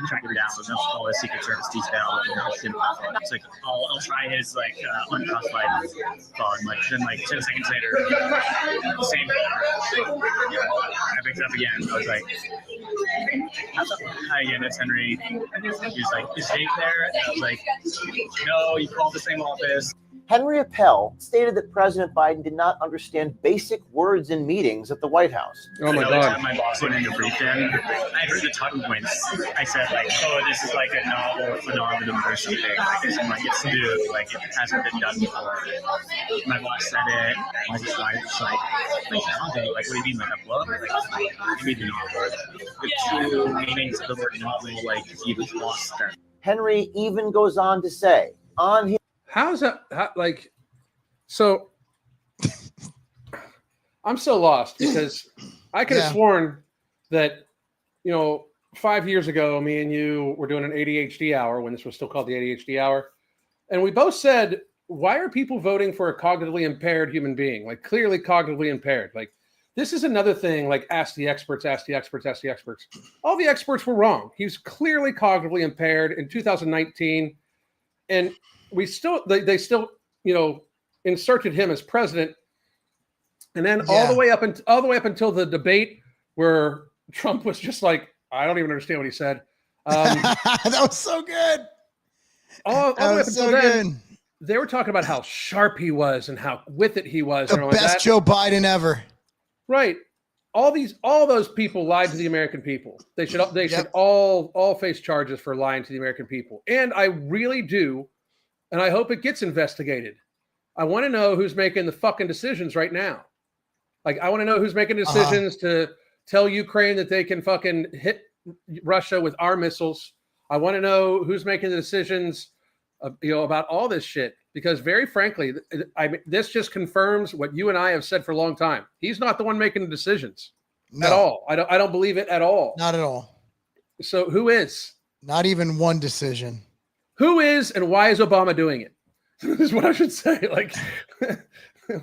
tracker down with all the Secret Service detail." And it's like, I'll try his like unclassified phone. Like, then like 10 seconds later, same phone. I picked it up again. I was like, "Hi again, it's Henry." He was like, "Is Jake there?" And I was like, "No, you called the same office." Henry Appel stated that President Biden did not understand basic words in meetings at the White House. Oh my God. My boss went in to brief him. I heard the talking points. I said, like, "Oh, this is like a novel phenomenon or something. Like, it's new. Like, it hasn't been done before." My boss said it. I was just like, novel? Like, what do you mean, like a book? Like, you mean the novel? The true meanings of the word novel, like, he was lost there. Henry even goes on to say, on his How's that? So I'm so lost because I could have sworn that, 5 years ago, me and you were doing an ADHD hour when this was still called the ADHD hour. And we both said, why are people voting for a cognitively impaired human being? Like clearly cognitively impaired. Like this is another thing, like ask the experts, ask the experts, ask the experts. All the experts were wrong. He was clearly cognitively impaired in 2019. And they still, inserted him as president. And then all the way up until the debate where Trump was just like, I don't even understand what he said. That was so good. All the way up until then, they were talking about how sharp he was and how with it he was. The best Joe Biden ever. Right. All those people lied to the American people. They should all face charges for lying to the American people. And I really do, and I hope it gets investigated. I want to know who's making the fucking decisions right now. Like I want to know who's making decisions to tell Ukraine that they can fucking hit Russia with our missiles. I want to know who's making the decisions, about all this shit. Because very frankly, this just confirms what you and I have said for a long time. He's not the one making the decisions at all. I don't believe it at all. Not at all. So who is? Not even one decision. Who is, and why is Obama doing it? Is what I should say. Like,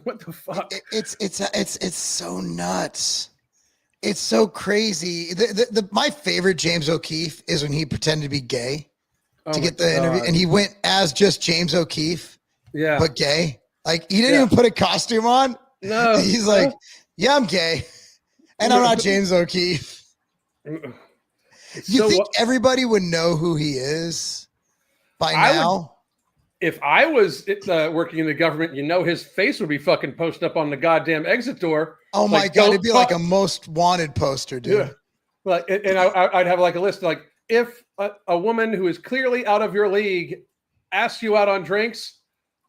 what the fuck? It's so nuts. It's so crazy. My favorite James O'Keefe is when he pretended to be gay to get the interview, and he went as just James O'Keefe, but gay. Like he didn't even put a costume on. No, he's like, yeah, I'm gay, and I'm not James O'Keefe. You think everybody would know who he is by now? If I was working in the government, his face would be fucking posted up on the goddamn exit door. Oh my God, it'd be like a most wanted poster, dude. Yeah. Like, and I'd have like a list like, if a woman who is clearly out of your league asks you out on drinks,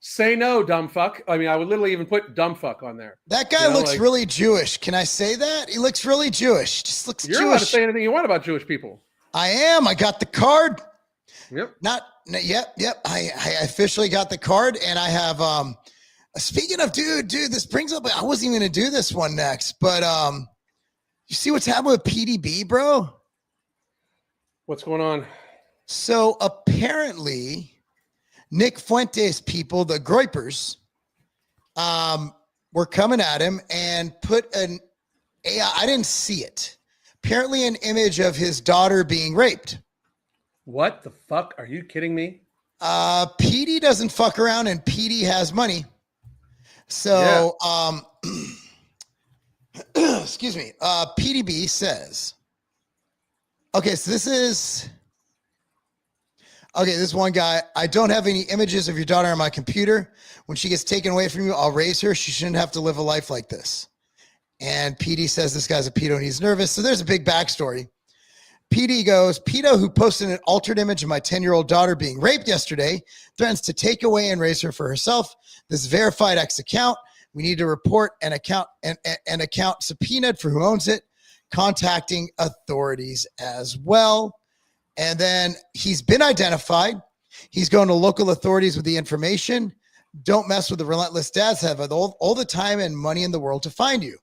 say no, dumb fuck. I mean, I would literally even put dumb fuck on there. That guy looks really Jewish. Can I say that? He looks really Jewish. Just looks Jewish. You're allowed to say anything you want about Jewish people. I am. I got the card. Yep. Yep. I officially got the card, and I have speaking of dude, this brings up, I wasn't even gonna do this one next, but you see what's happening with PDB, bro? What's going on? So apparently Nick Fuentes people, the Groypers, were coming at him and put an AI, I didn't see it, apparently an image of his daughter being raped. What the fuck? Are you kidding me? PD doesn't fuck around, and PD has money. So, excuse me. PDB says, okay, so this is one guy. I don't have any images of your daughter on my computer. When she gets taken away from you, I'll raise her. She shouldn't have to live a life like this. And PD says this guy's a pedo and he's nervous. So there's a big backstory. PD goes, pedo who posted an altered image of my 10-year-old daughter being raped yesterday threatens to take away and raise her for herself. This verified X account. We need to report an account subpoenaed for who owns it, contacting authorities as well. And then he's been identified. He's going to local authorities with the information. Don't mess with the relentless dads, have all the time and money in the world to find you.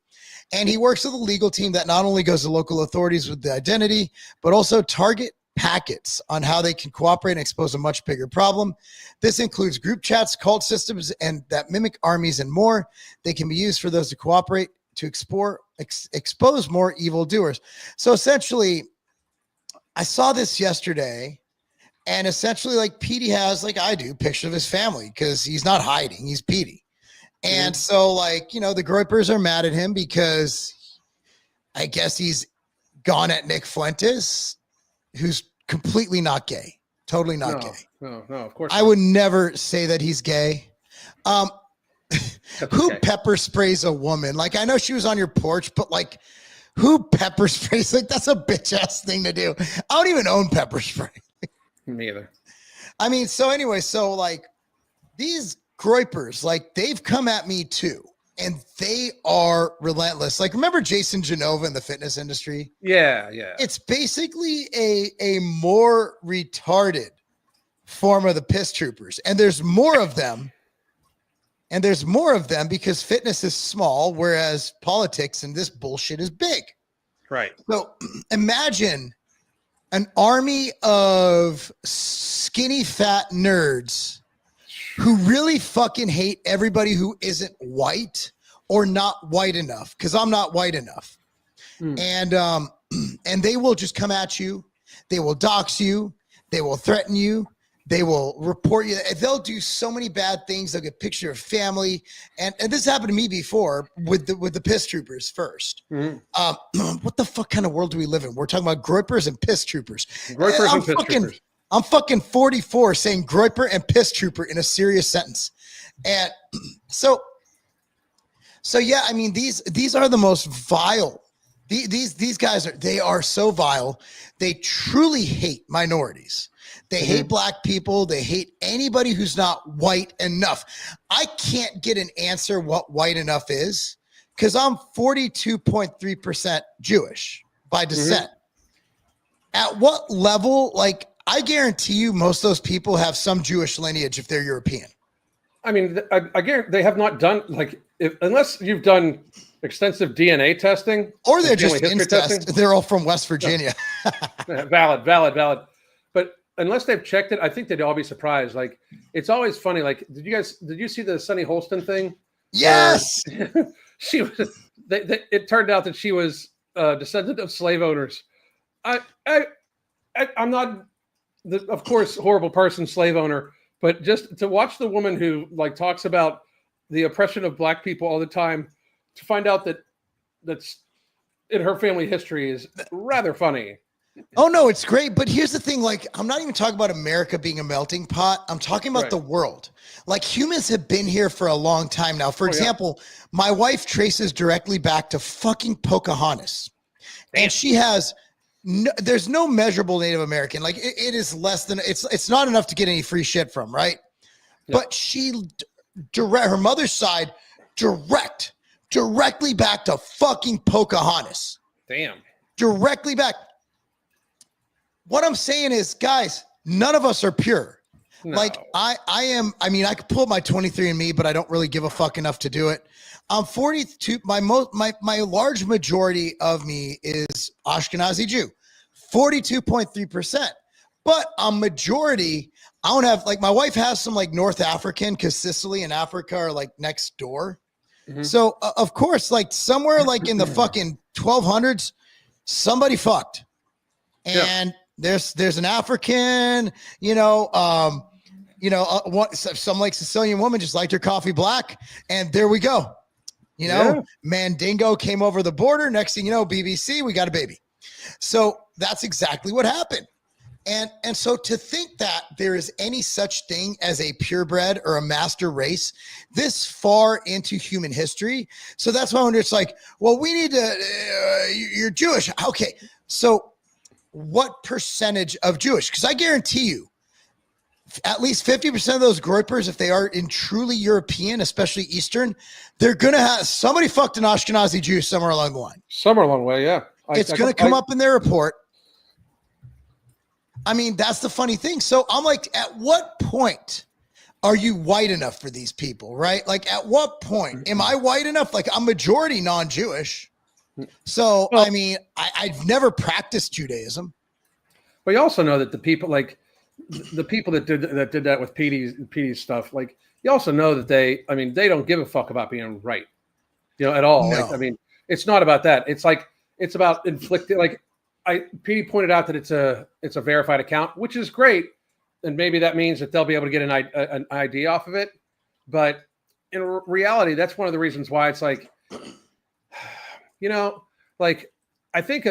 And he works with a legal team that not only goes to local authorities with the identity, but also target packets on how they can cooperate and expose a much bigger problem. This includes group chats, cult systems, and that mimic armies and more. They can be used for those to cooperate to expose more evildoers. So essentially, I saw this yesterday, and essentially, like Petey has, like I do, pictures of his family because he's not hiding. He's Petey. And so, like, the Groypers are mad at him because I guess he's gone at Nick Fuentes, who's completely not gay. Totally not gay. No, of course I would never say that he's gay. Who pepper sprays a woman? Like, I know she was on your porch, but like, who pepper sprays? Like, that's a bitch ass thing to do. I don't even own pepper spray. Me either. I mean, so anyway, so like these Groypers, like they've come at me too, and they are relentless. Like, remember Jason Genova in the fitness industry? Yeah. It's basically a more retarded form of the piss troopers, and there's more of them. And there's more of them because fitness is small, whereas politics and this bullshit is big. Right. So imagine an army of skinny fat nerds who really fucking hate everybody who isn't white or not white enough, because I'm not white enough. And they will just come at you. They will dox you. They will threaten you. They will report you. They'll do so many bad things. They'll get a picture of family. And this happened to me before with the piss troopers first. What the fuck kind of world do we live in? We're talking about groypers and piss troopers. Troopers. I'm fucking 44 saying groyper and piss trooper in a serious sentence. And so yeah, I mean, these are the most vile. These guys are so vile. They truly hate minorities. They hate black people. They hate anybody who's not white enough. I can't get an answer what white enough is because I'm 42.3% Jewish by descent. At what level? Like, I guarantee you most of those people have some Jewish lineage if they're European. I mean, I guarantee they have not done, like, unless you've done extensive DNA testing. Or they're just incest. They're all from West Virginia. Valid. But unless they've checked it, I think they'd all be surprised. Like, it's always funny. Like, did you see the Sunny Holston thing? Yes. She was. It turned out that she was a descendant of slave owners. I'm not, of course, horrible person, slave owner, but just to watch the woman who like talks about the oppression of black people all the time, to find out that's in her family history is rather funny. Oh no, it's great. But here's the thing, like, I'm not even talking about America being a melting pot. I'm talking about the world. Like, humans have been here for a long time now. For example, my wife traces directly back to fucking Pocahontas. And she has there's no measurable Native American. Like, it is less than, it's not enough to get any free shit from, right? Yeah. But she her mother's side directly back to fucking Pocahontas. Damn. Directly back. What I'm saying is, guys, none of us are pure. No. Like, I could pull up my 23andMe, but I don't really give a fuck enough to do it. I'm 42. My large majority of me is Ashkenazi Jew, 42.3%. But a majority, I don't have, like, my wife has some like North African, because Sicily and Africa are like next door. So of course, like somewhere like in the fucking 1200s, somebody fucked. And there's an African, some like Sicilian woman just liked her coffee black, and there we go. Mandingo came over the border. Next thing you know, BBC, we got a baby. So that's exactly what happened. And so to think that there is any such thing as a purebred or a master race this far into human history. So that's why when it's like, well, we need to, you're Jewish. Okay. So what percentage of Jewish? Because I guarantee you, at least 50% of those groypers, if they are in truly European, especially Eastern, they're going to have somebody fucked an Ashkenazi Jew somewhere along the line. Somewhere along the way, yeah. It's going to come up in their report. I mean, that's the funny thing. So I'm like, at what point are you white enough for these people, right? Like, at what point am I white enough? Like, I'm majority non-Jewish. So, well, I mean, I've never practiced Judaism. But you also know that the people, like the people that did that with Petey's stuff, like, you also know that they don't give a fuck about being right, at all. No. Like, I mean, it's not about that. It's like, it's about inflicting, like, Petey pointed out that it's a verified account, which is great, and maybe that means that they'll be able to get an ID off of it. But in reality, that's one of the reasons why it's like, like, I think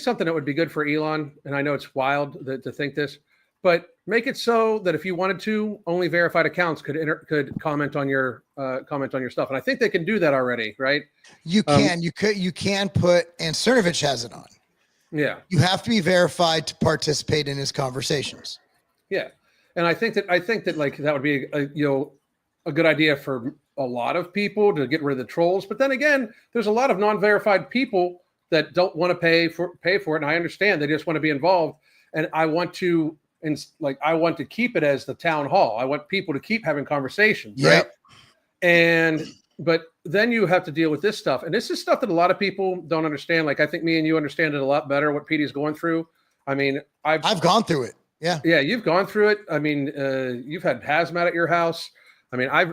something that would be good for Elon, and I know it's wild to think this, but make it so that if you wanted to, only verified accounts could comment on your stuff, and I think they can do that already, right? You can, you can put, and Cernovich has it on. Yeah, you have to be verified to participate in his conversations. Yeah, and I think that like that would be a good idea for a lot of people to get rid of the trolls. But then again, there's a lot of non-verified people that don't want to pay for it, and I understand they just want to be involved. And I want to keep it as the town hall. I want people to keep having conversations, right? But then you have to deal with this stuff. And this is stuff that a lot of people don't understand. Like, I think me and you understand it a lot better, what Petey's going through. I mean, I've gone through it. Yeah. Yeah, you've gone through it. I mean, you've had hazmat at your house. I mean, I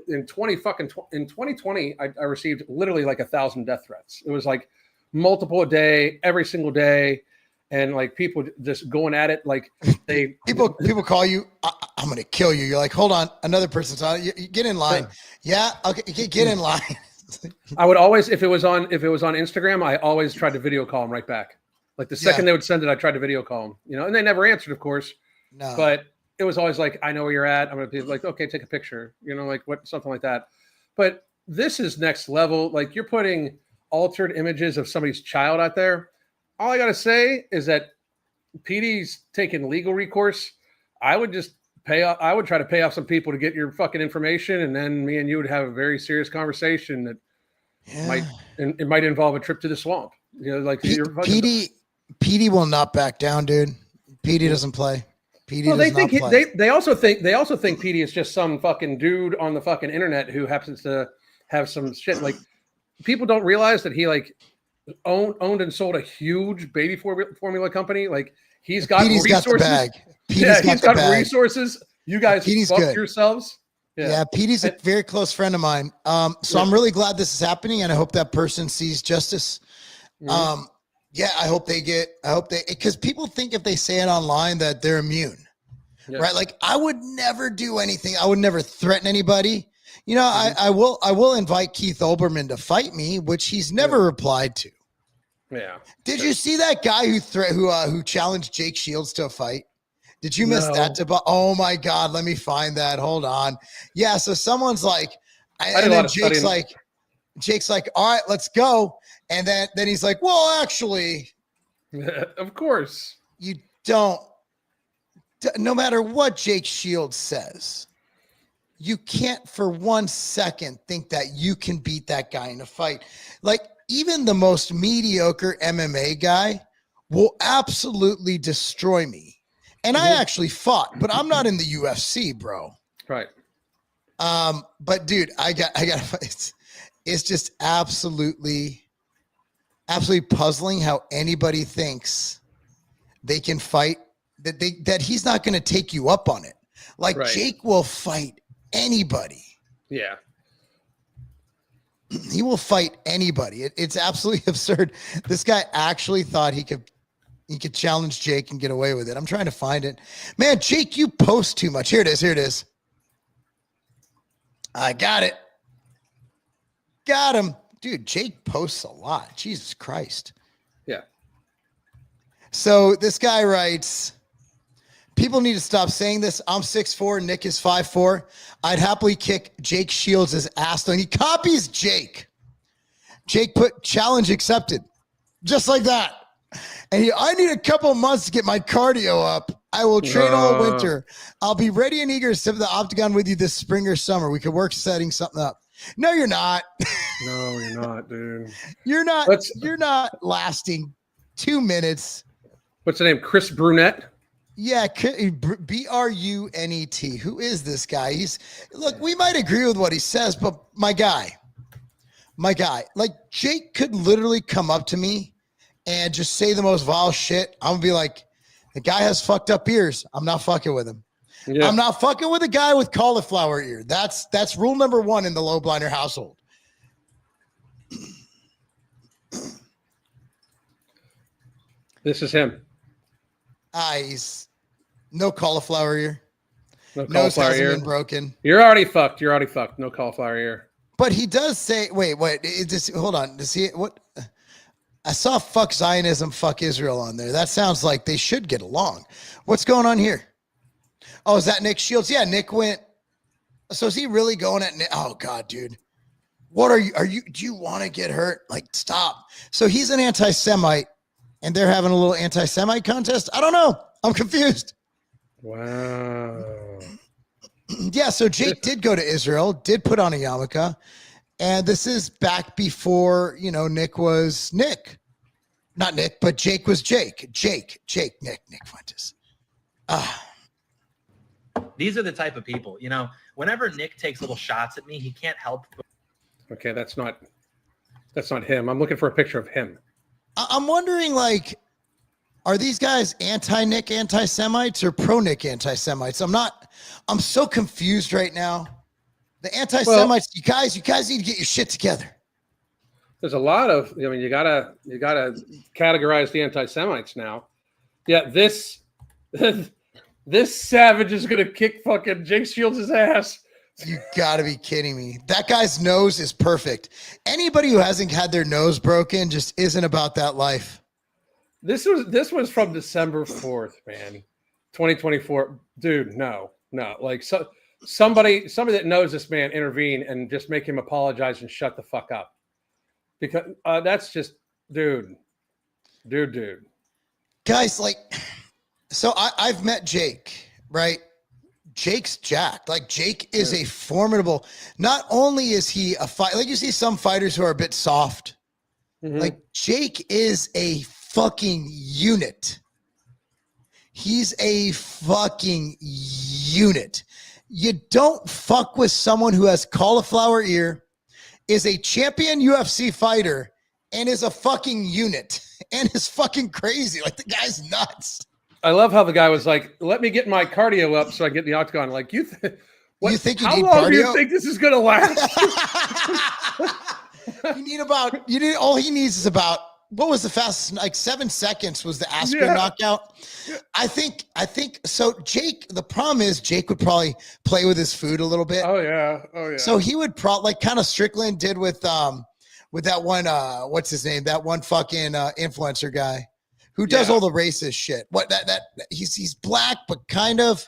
in 2020, I received literally like 1,000 death threats. It was like multiple a day, every single day, and like people just going at it like they people call you. I'm gonna kill you. You're like, hold on, another person's on. You get in line. Yeah, okay, get in line. I would always, if it was on Instagram, I always tried to video call them right back. Like the second they would send it, I tried to video call them. You know, and they never answered, of course. No, but it was always like, I know where you're at. I'm going to be like, okay, take a picture, you know, like what, something like that. But this is next level. Like you're putting altered images of somebody's child out there. All I got to say is that PD's taking legal recourse. I would just I would try to pay off some people to get your fucking information. And then me and you would have a very serious conversation that it might involve a trip to the swamp. You know, like PD will not back down, dude. PD doesn't play. PD does not play. They also think PD is just some fucking dude on the fucking internet who happens to have some shit. Like people don't realize that he like owned and sold a huge baby formula company. Like he's got PD's resources. Got the bag. He's got resources. You guys fucked yourselves. Yeah, PD's a very close friend of mine. So I'm really glad this is happening, and I hope that person sees justice. Mm-hmm. I hope they because people think if they say it online that they're immune, right? Like I would never do anything. I would never threaten anybody. You know, I will invite Keith Olbermann to fight me, which he's never replied to. Yeah. Did you see that guy who challenged Jake Shields to a fight? Did you miss that? Oh my God, let me find that. Hold on. Yeah. So someone's like, and then Jake's like, all right, let's go. And then he's like, well, actually, of course you don't, no matter what Jake Shields says, you can't for 1 second think that you can beat that guy in a fight. Like even the most mediocre MMA guy will absolutely destroy me. And I actually fought, but I'm not in the UFC, bro. Right. But dude, I got it's just absolutely puzzling how anybody thinks they can fight that he's not going to take you up on it. Like Jake will fight anybody. Yeah. He will fight anybody. It's absolutely absurd. This guy actually thought he could challenge Jake and get away with it. I'm trying to find it. Man, Jake, you post too much. Here it is. I got it. Got him. Dude, Jake posts a lot. Jesus Christ. Yeah. So this guy writes, people need to stop saying this. I'm 6'4", Nick is 5'4". I'd happily kick Jake Shields' ass. And he copies Jake. Jake put challenge accepted. Just like that. And I need a couple months to get my cardio up. I will train all winter. I'll be ready and eager to step the octagon with you this spring or summer. We could work setting something up. No, you're not. No, you're not, dude. You're not lasting 2 minutes. What's the name? Chris Brunette? Yeah, Brunet. Who is this guy? Look, we might agree with what he says, but my guy, like Jake could literally come up to me and just say the most vile shit. I'm gonna be like, the guy has fucked up ears. I'm not fucking with him. Yeah. I'm not fucking with a guy with cauliflower ear. That's rule number 1 in the low blinder household. This is him. He's no cauliflower ear. No cauliflower ear. Been broken. You're already fucked. No cauliflower ear. But he does say, wait, hold on. Does he, what? I saw fuck Zionism, fuck Israel on there. That sounds like they should get along. What's going on here? Oh, is that Nick Shields? Yeah, Nick went. So is he really going at Nick? Oh God, dude. What do you want to get hurt? Like, stop. So he's an anti-Semite and they're having a little anti-Semite contest. I don't know. I'm confused. Wow. Yeah. So Jake did go to Israel, did put on a yarmulke. And this is back before, Nick was Nick. Not Nick, but Jake was Jake. Nick Fuentes. These are the type of people, whenever Nick takes little shots at me, he can't help. Okay, that's not him. I'm looking for a picture of him. I'm wondering, like, Are these guys anti-Nick anti-Semites or pro-Nick anti-Semites? I'm so confused right now. The anti-Semites, you guys need to get your shit together. There's a lot of, I mean, you gotta categorize the anti-Semites now. Yeah, this savage is gonna kick fucking Jake Shields' ass. You gotta be kidding me. That guy's nose is perfect. Anybody who hasn't had their nose broken just isn't about that life. This was from December 4th, man. 2024. Dude, no. Like somebody that knows this man intervene and just make him apologize and shut the fuck up. Because that's just dude. Guys, like, so I've met Jake, right? Jake's jacked. Like, Jake is a formidable. Not only is he a fight, like you see some fighters who are a bit soft. Mm-hmm. Like, Jake is a fucking unit. He's a fucking unit. You don't fuck with someone who has cauliflower ear, is a champion UFC fighter, and is a fucking unit, and is fucking crazy. Like, the guy's nuts. I love how the guy was like, "Let me get my cardio up so I can get in the octagon." Like, you think you how need long cardio? do you think this is gonna last? All he needs is about, what was the fastest? Like 7 seconds was the Aspen knockout. I think so. Jake, the problem is Jake would probably play with his food a little bit. Oh yeah. So he would probably, like kind of Strickland did with that one, what's his name? That one fucking influencer guy who does all the racist shit. What that he's black, but kind of,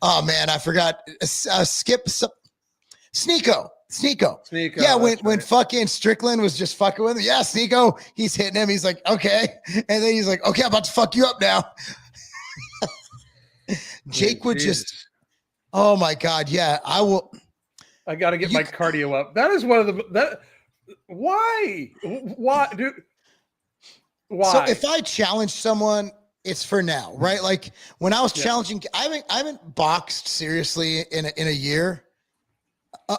oh man, I forgot. Sneeko. Yeah, when fucking Strickland was just fucking with him. Yeah, Sneeko, he's hitting him. He's like, okay. And then he's like, okay, I'm about to fuck you up now. Jake would just, oh my God. Yeah, I will. I got to get my cardio up. That is one of the, why, dude? Why? So if I challenge someone, it's for now, right? Like when I was challenging, I haven't boxed seriously in a year.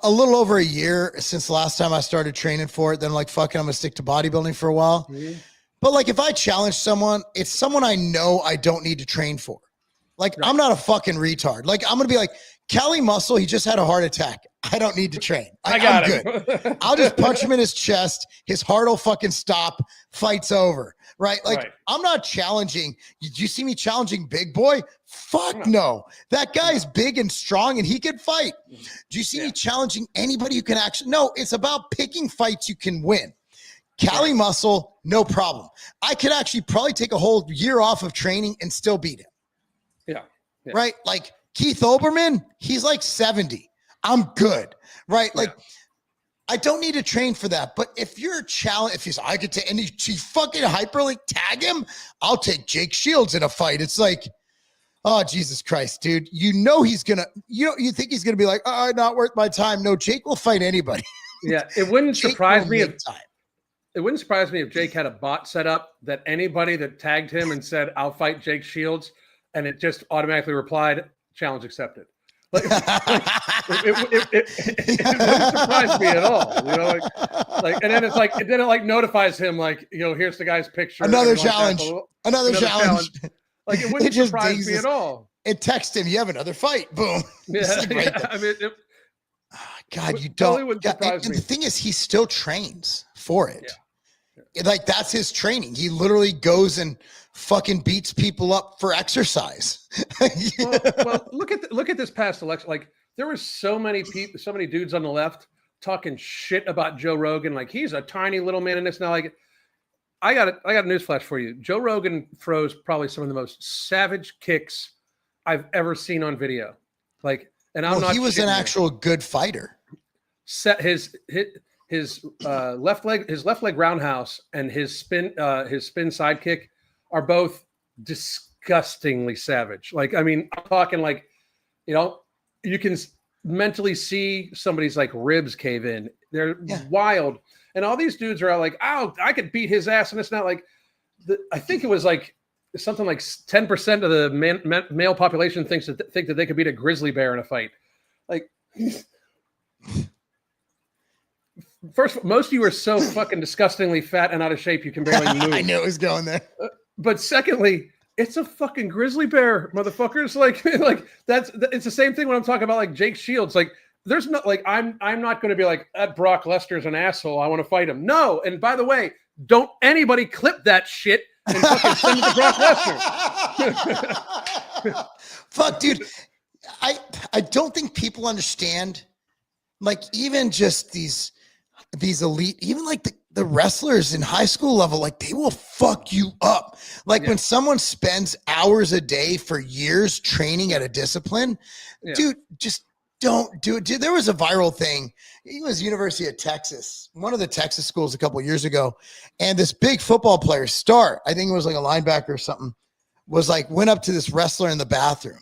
A little over a year since the last time I started training for it. Then like, fucking, I'm gonna stick to bodybuilding for a while. Mm-hmm. But like, if I challenge someone, it's someone I know I don't need to train for. Like, I'm not a fucking retard. Like, I'm gonna be like, Kelly Muscle, he just had a heart attack. I don't need to train. I'm good. I'll just punch him in his chest. His heart will fucking stop. Fight's over. Right? Like, I'm not challenging. Did you see me challenging Big Boy? Fuck no. That guy's big and strong and he can fight. Do you see me challenging anybody who can actually? No, it's about picking fights you can win. Cali Muscle, no problem. I could actually probably take a whole year off of training and still beat him. Yeah. Right? Like Keith Olbermann, he's like 70. I'm good. Right? Like, I don't need to train for that. But if you're a challenge, if he's, I could take, and he fucking hyperlink tag him, I'll take Jake Shields in a fight. It's like, oh, Jesus Christ, dude. You know he's going to, you think he's going to be like, oh, not worth my time. No, Jake will fight anybody. Yeah, it wouldn't surprise me if Jake had a bot set up that anybody that tagged him and said, I'll fight Jake Shields, and it just automatically replied, challenge accepted. Like, it wouldn't surprise me at all, you know. Like, and then it notifies him, like, you know, here's the guy's picture. Another challenge. Another challenge. Like, it wouldn't surprise me at all. It texts him, you have another fight. Boom. I mean, God, you don't. Totally wouldn't surprise me. The thing is, he still trains for it. Like, that's his training. He literally goes and fucking beats people up for exercise. well, look at this past election. Like, there were so many people, so many dudes on the left talking shit about Joe Rogan. Like, he's a tiny little man in this. Now, like, I got a newsflash for you. Joe Rogan throws probably some of the most savage kicks I've ever seen on video. Like, and I'm not. He was an actual good fighter. Set his left leg roundhouse and his spin sidekick are both disgustingly savage. Like, I mean, I'm talking like, you know, you can mentally see somebody's like ribs cave in. They're wild. And all these dudes are like, oh, I could beat his ass. And it's not like, I think it was like something like 10% of the male population think that they could beat a grizzly bear in a fight. Like, first, most of you are so fucking disgustingly fat and out of shape you can barely move. I knew it was going there. But secondly, it's a fucking grizzly bear, motherfuckers. Like it's the same thing when I'm talking about like Jake Shields. Like there's not like I'm not going to be like that Brock Lesnar's an asshole. I want to fight him. No. And by the way, don't anybody clip that shit and fucking send it to Brock Lesnar. Fuck, dude. I don't think people understand. Like even just these elite, even like the wrestlers in high school level, like they will fuck you up. Like when someone spends hours a day for years training at a discipline, dude, just don't do it. Dude, there was a viral thing. It was University of Texas, one of the Texas schools a couple of years ago. And this big football player, star, I think it was like a linebacker or something, was like, went up to this wrestler in the bathroom.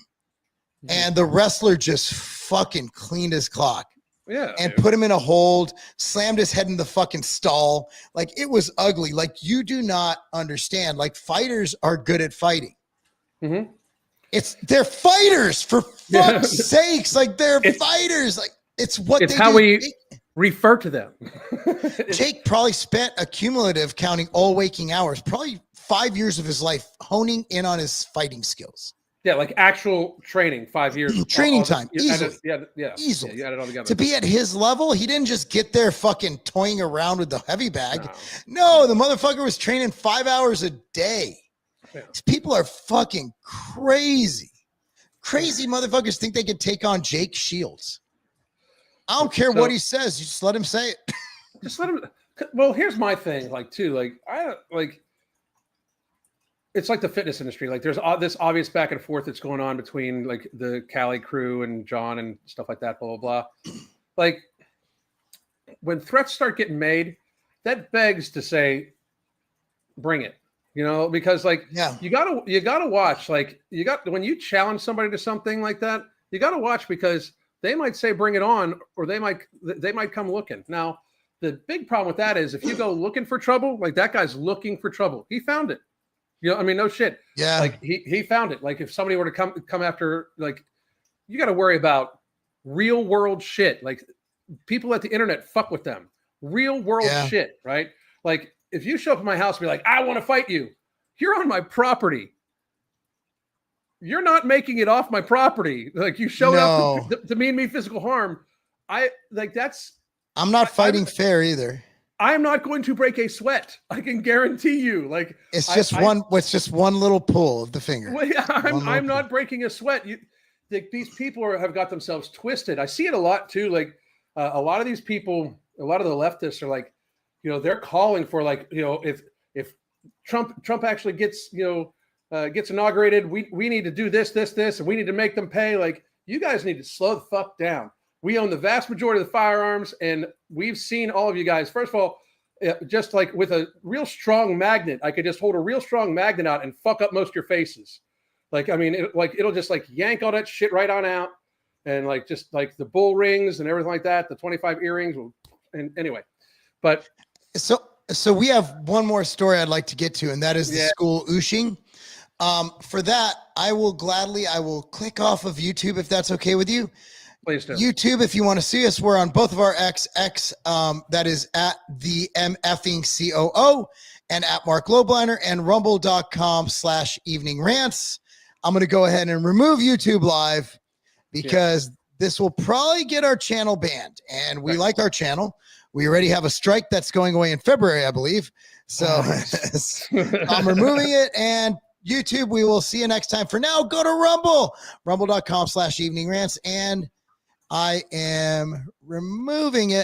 And the wrestler just fucking cleaned his clock. Yeah. And put him in a hold, slammed his head in the fucking stall. Like it was ugly. Like you do not understand. Like fighters are good at fighting. Mm-hmm. They're fighters for fuck's sakes. Like they're fighters. Like it's how do. we refer to them. Jake probably spent a cumulative, counting all waking hours, probably 5 years of his life honing in on his fighting skills. Yeah, like actual training, 5 years. Training time, easily. Easily. You add it all together. To be at his level, he didn't just get there fucking toying around with the heavy bag. No, the motherfucker was training 5 hours a day. Yeah. These people are fucking crazy. Crazy motherfuckers think they can take on Jake Shields. I don't care what he says. You just let him say it. Just let him. Well, here's my thing. Like, too, it's like the fitness industry. Like there's this obvious back and forth that's going on between like the Cali crew and John and stuff like that, blah, blah, blah. Like when threats start getting made, that begs to say, bring it, because like, you gotta watch, like when you challenge somebody to something like that, you gotta watch because they might say, bring it on, or they might come looking. Now, the big problem with that is if you go looking for trouble, like that guy's looking for trouble. He found it. No shit. Yeah. Like he found it. Like if somebody were to come after, like you got to worry about real world shit. Like people at the internet fuck with them. Real world shit, right? Like if you show up at my house and be like, I want to fight you. You're on my property. You're not making it off my property. Like you showed up to mean me physical harm. I'm not fighting fair either. I'm not going to break a sweat. I can guarantee you. Like it's just one little pull of the finger. Well, yeah, I'm not breaking a sweat. These people have got themselves twisted. I see it a lot too. Like a lot of these people, a lot of the leftists are like, they're calling for like, if Trump actually gets inaugurated, we need to do this, and we need to make them pay. Like you guys need to slow the fuck down. We own the vast majority of the firearms, and we've seen all of you guys. First of all, just like with a real strong magnet, I could just hold a real strong magnet out and fuck up most of your faces. Like, I mean, it'll just like yank all that shit right on out, and like just like the bull rings and everything like that, the 25 earrings. And anyway, but so we have one more story I'd like to get to, and that is the school Ushing. For that, I will click off of YouTube if that's okay with you. Please do. YouTube, if you want to see us, we're on both of our X, that is at the MFing COO and at Mark Lobliner, and rumble.com/evening rants. I'm going to go ahead and remove YouTube live because this will probably get our channel banned, and we like our channel. We already have a strike that's going away in February, I believe. So I'm removing it, and YouTube, we will see you next time. For now, go to rumble.com/evening rants, and I am removing it.